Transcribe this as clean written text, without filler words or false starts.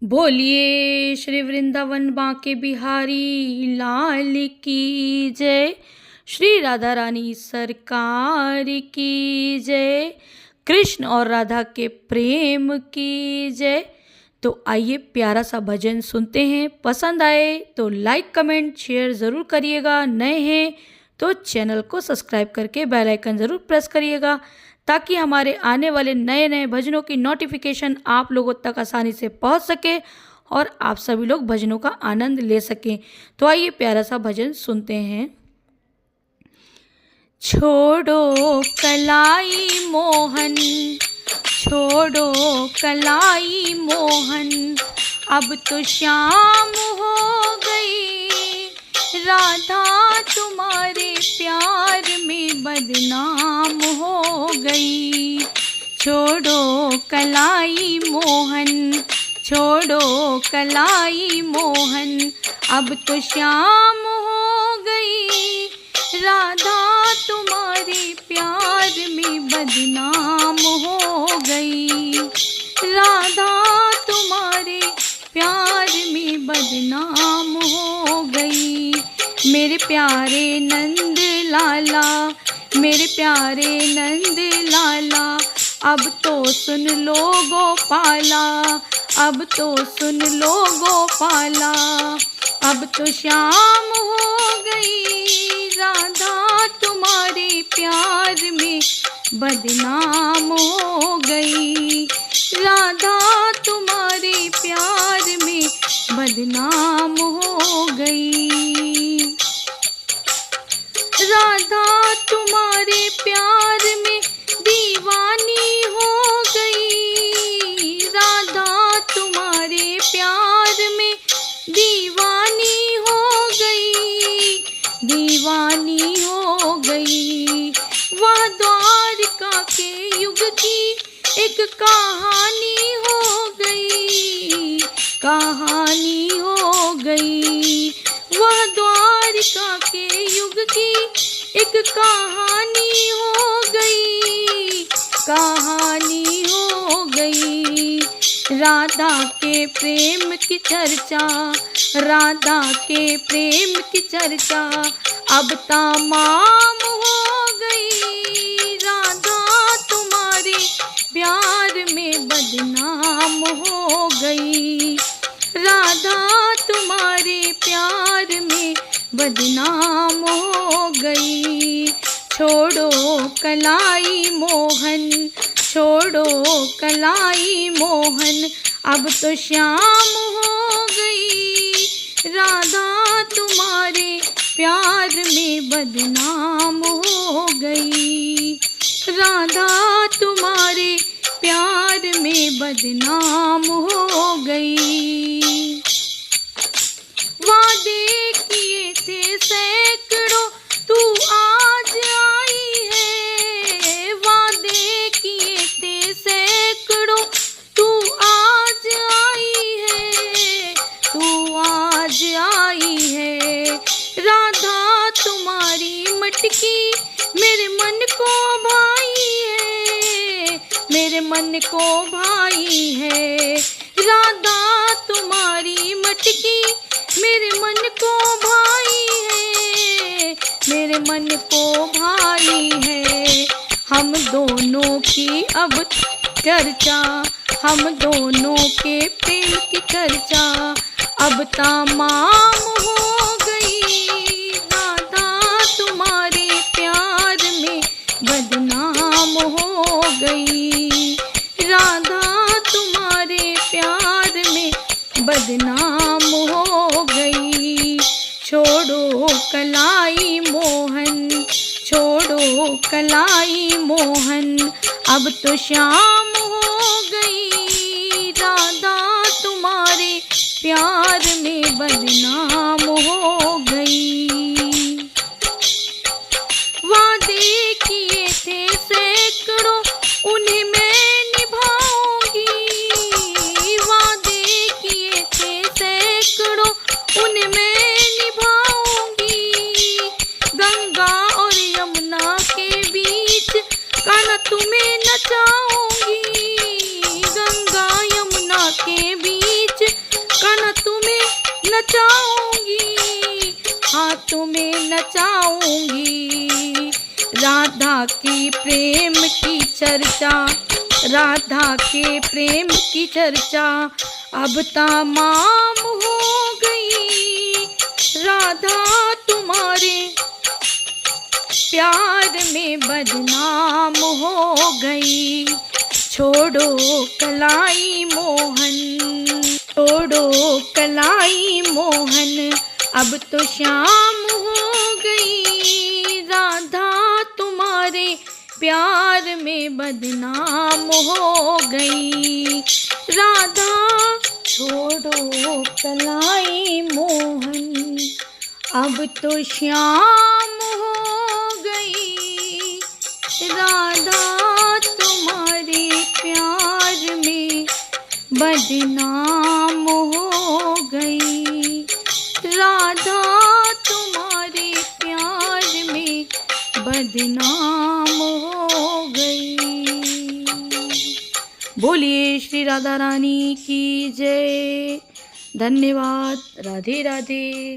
बोलिए श्री वृंदावन बांके बिहारी लाल की जय। श्री राधा रानी सरकार की जय। कृष्ण और राधा के प्रेम की जय। तो आइए प्यारा सा भजन सुनते हैं। पसंद आए तो लाइक कमेंट शेयर ज़रूर करिएगा। नए हैं तो चैनल को सब्सक्राइब करके बेल आइकन ज़रूर प्रेस करिएगा, ताकि हमारे आने वाले नए नए भजनों की नोटिफिकेशन आप लोगों तक आसानी से पहुंच सके और आप सभी लोग भजनों का आनंद ले सकें। तो आइए प्यारा सा भजन सुनते हैं। छोड़ो कलाई मोहन, छोड़ो कलाई मोहन, अब तो शाम हो गई। राधा तुम्हारे प्यार में बदनाम हो गई। छोड़ो कलाई मोहन, छोड़ो कलाई मोहन, अब तो शाम हो गई। राधा तुम्हारे प्यार में बदनाम हो गई। राधा तुम्हारे प्यार में बदनाम हो गई। मेरे प्यारे नंद लाला, मेरे प्यारे नंद लाला, अब तो सुन लो गोपाला, अब तो सुन लो गोपाला। अब तो शाम हो गई। राधा तुम्हारे प्यार में बदनाम हो गई। राधा तुम्हारे प्यार में बदनाम हो गई। राधा तुम्हारे प्यार में दीवानी हो गई। राधा तुम्हारे प्यार में दीवानी हो गई, दीवानी हो गई। वह द्वारिका के युग की एक कहानी हो गई, कहानी हो गई। वह द्वारिका के युग की एक कहानी हो गई, कहानी हो गई। राधा के प्रेम की चर्चा, राधा के प्रेम की चर्चा अब तमाम हो गई। राधा तुम्हारे प्यार में बदनाम हो गई। राधा तुम्हारे प्यार में बदनाम हो गई। छोड़ो कलाई मोहन, छोड़ो कलाई मोहन, अब तो शाम हो गई। राधा तुम्हारे प्यार में बदनाम हो गई। राधा तुम्हारे प्यार में बदनाम हो गई। वादे किए थे सैकड़ों, तू आज आई है। वादे किए थे सैकड़ों, तू आज आई है, तू आज आई है। राधा तुम्हारी मटकी मेरे मन को भाई है, मेरे मन को भाई है। राधा तुम्हारी मटकी मेरे मन को भाई है, मेरे मन को भाई है। हम दोनों की अब चर्चा, हम दोनों के प्रेम की चर्चा अब तमाम हो गई। राधा तुम्हारे प्यार में बदनाम हो गई। राधा तुम्हारे प्यार में बदनाम हो गई। छोड़ो कलाई मोहन, छोड़ो कलाई मोहन, अब तो शाम हो गई। राधा तुम्हारे प्यार में बदनाम हो गई। वादे किए थे सैकड़ों, उन्हें मैं निभाऊंगी। वादे किए थे सैकड़ों, उन्हें मैं निभाऊंगी। गंगा और यमुना के बीच कान्हा तुम्हें नचाऊंगी। प्रेम की चर्चा, राधा के प्रेम की चर्चा अब तमाम हो गई। राधा तुम्हारे प्यार में बदनाम हो गई। छोड़ो कलाई मोहन, छोड़ो कलाई मोहन, अब तो शाम हो गई। राधा तुम्हारे प्यार में बदनाम हो गई। राधा छोड़ो कलाई मोहन, अब तो शाम हो गई। राधा तुम्हारे प्यार में बदनाम हो गई। राधा तुम्हारे प्यार में बदनाम हो गई। बोलिए श्री राधा रानी की जय। धन्यवाद। राधे राधे।